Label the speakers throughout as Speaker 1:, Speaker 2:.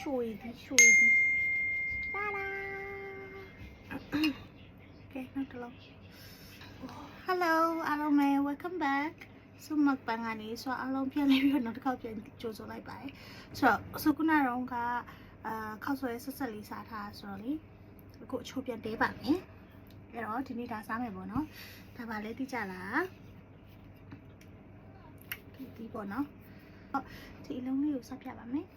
Speaker 1: Okay, not too long. Hello, Alome, welcome back. So mukbangani so along ပြန်လေးပြီးတော့နောက်တစ်ခေါက်ပြန်ကြိုးစိုးလိုက်ပါတယ်ဆိုတော့ခုနကတော့ခောက်ဆွဲဆက်ဆက်လေးစားထားဆိုတော့လေအခုအချိုးပြန်တဲပါမယ်အဲ့တော့ဒီနေ့ဒါစားမယ်ပေါ့နော်ဒါပါလဲသိကြလားဒီပေါ့နော်ဒီအလုံးလေးကိုဆက်ပြပါမယ်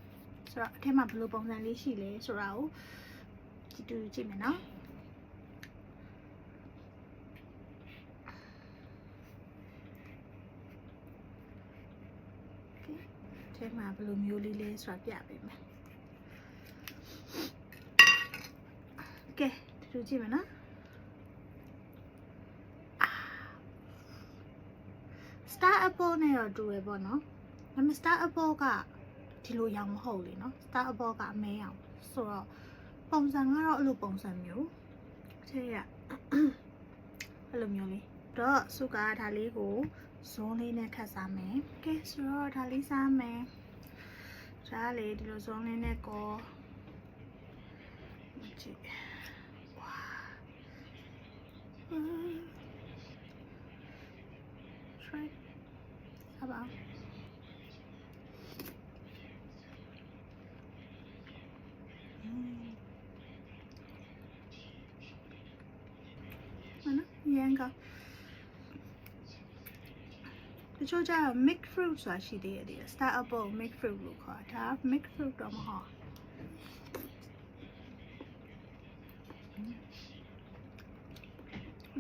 Speaker 1: ဆိုတော့အထက်မှာဘယ်လိုပုံစံလေးရှိလဲဆိုတာကိုကြည့်မယ်နော်ထဲမှာဘယ်လိုမျိုးလေးလဲဆိုတာပြပေးမယ်ကဲတူကြည့်မယ်နော် Star Apple နဲ့တော့တူရပေါ့နော်ဒါပေမဲ့ Star Apple ကဒီလိုရောင်မဟုတ်လေနော် Star Apple ကအမဲရောင်ဆိုတော့ပုံစံကတော့အဲ့လိုပုံစံမျိုးထဲရအဲ့လိုမျိုးလေးတော့စုကဒါလေးကိုဇုံးလေးနဲ့ခတ်စားမယ်ကဲဆိုတော့ဒါလေးစားမယ်ဒါလေးဒီလိုဇုံးလေးနဲ့ကောကြည့်ဝါtry 好吧ရန်ကတချို့ကျတော့ mix fruit ဆိုတာရှိသေးတယ် Star Apple mix fruit လို့ခေါ်တာ mix fruit တော့မဟုတ်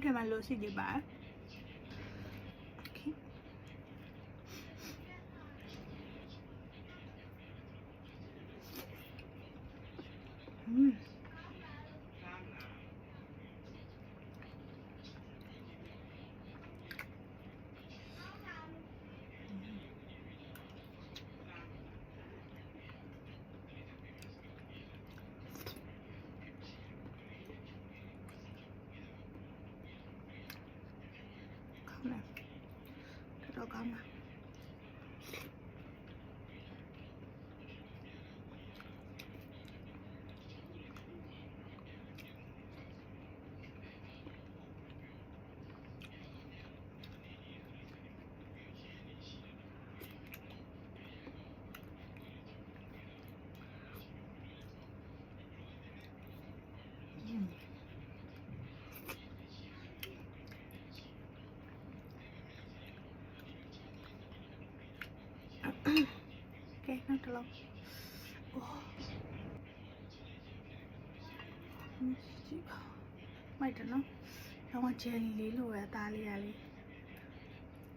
Speaker 1: ဒီမှာလို့စီကြည့်ပါတော့ကောင်းပါOkay, not too long. Mày don't know. I want jelly little at Dali Ali.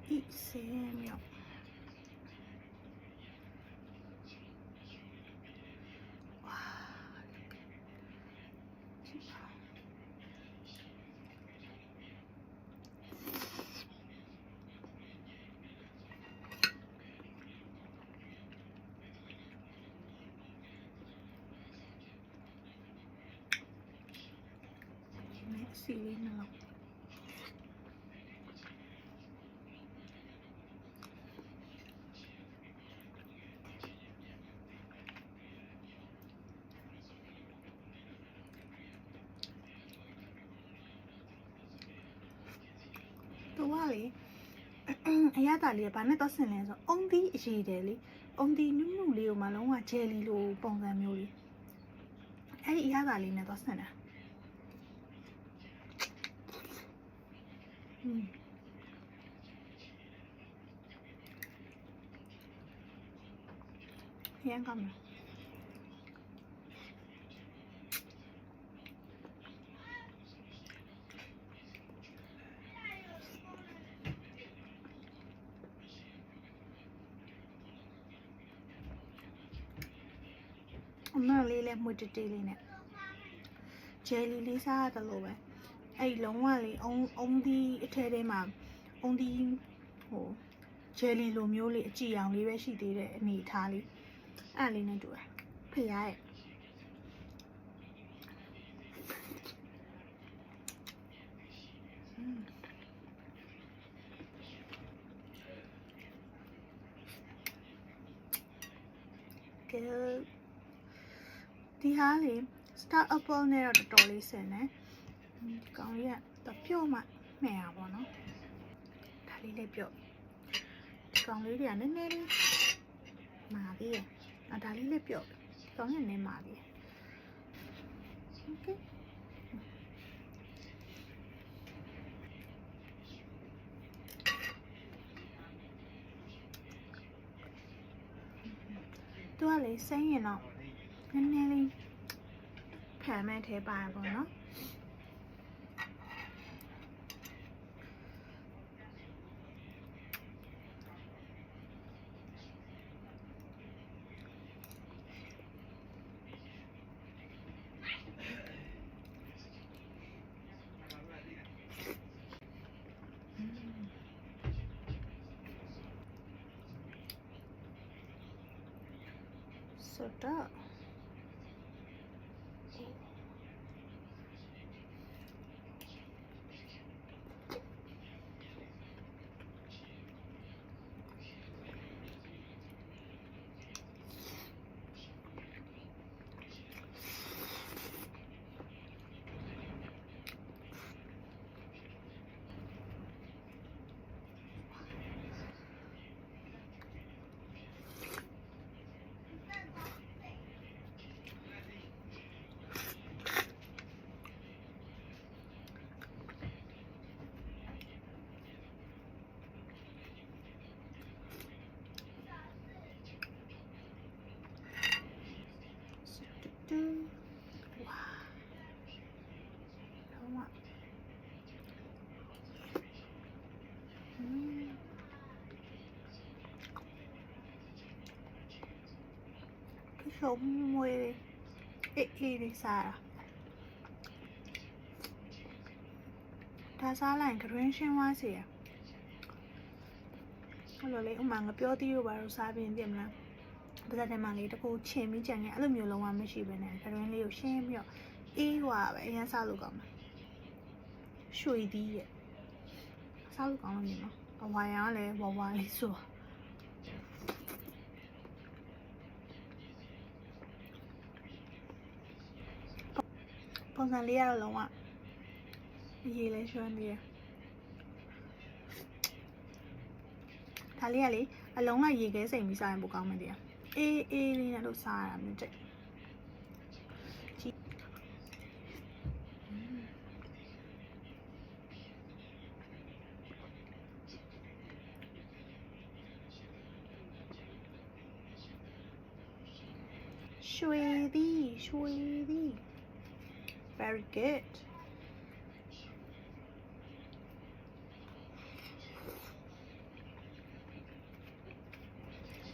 Speaker 1: Eat Samuel. Silly no. Wally, I had a little banana doesn't only she daily, only new Leo Malone, jelly low, bong and muley. I had a little doesn't. Here come. I'm not really much detailing it. Jelly Lisa the lower. A long while only tell ma'am. Only jelly lo muley, gee, only where she did it, me tally. I lean into it. Pay I. Good. ဒီဟာလေ Star Apple နဲ့တော့တော်တော်လေးဆင်တယ်ဒီကောင်လေးကပြုတ်မှမှဲ့ရပါတော့ဒါလေးလည်းပြုတ်ဒီကောင်လေးတွေကနည်းနည်းလေးမာသေးတယ်ဒါလေးလည်းပြုတ်ဒီကောင်လေးနည်းမာသေးတယ် Okayသူကလေစိမ့်ရင်တော့နည်းနည်းလေးဖယ်မဲ့ထဲပါပေါ့နော်ဆိုတော့哇，好嘛，cái số mùi ít đi xa à ta xa lạnh cái rên xem hoa gì à rồi lấy ông mang cái biểu tiêu vào xa bên tiệm là bây giờ mang lấy cái cô chém mấy chẳng nhẽ lúc nhiều lâu mà mới chỉ bên này cái rên liều xem nhở ý hòa vậy nha sao được không suy đi vậy sao được không nhỉ nó ở ngoài á lấy bỏ ngoài lấy sủa con sang lia rồi không ạ gì lấy cho anh đi thà lia lấy lông là gì cái gì mình xài bộ con mình đi ê đi là đồ xài làm chạy Sweetie. Very good.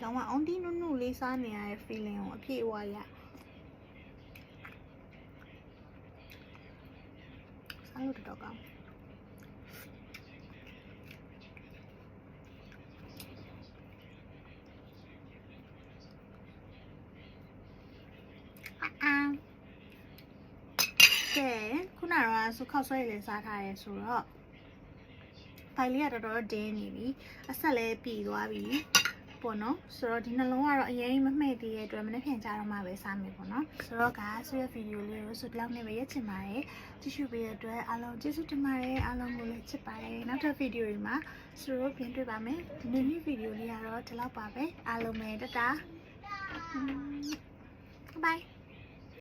Speaker 1: Don't want only no Lisa ne I feeling a pay wire. Salute dog.ကဲခုနကတော့စုခောက်ဆွဲလေးစားထားရဲဆိုတော့ဖိုင်လေးကတော်တော်ဒင်းနေပြီအဆက်လည်းပြည်သွားပြီပေါ့နော်ဆိုတော့ဒီနှလုံးကတော့အရင်မမှိတ်သေးတဲ့အတွက်မနေ့ပြန်ကြတော့မှပဲစားမယ်ပေါ့နော်ဆိုတော့ဆိုရဲ့ဗီဒီယိုလေးကိုဆိုဒီလောက်နဲ့ပဲရက်ချင်ပါတယ်ကြည့်ရှုပေးတဲ့အတွက်အားလုံးကျေးဇူးတင်ပါတယ်အားလုံးကိုလည်းချစ်ပါတယ်နောက်ထပ်ဗီဒီယိုတွေမှာဆိုတော့ပြန်တွေ့ပါမယ်ဒီနေ့ဗီဒီယိုလေးကတော့ဒီလောက်ပါပဲအားလုံးပဲတတာbye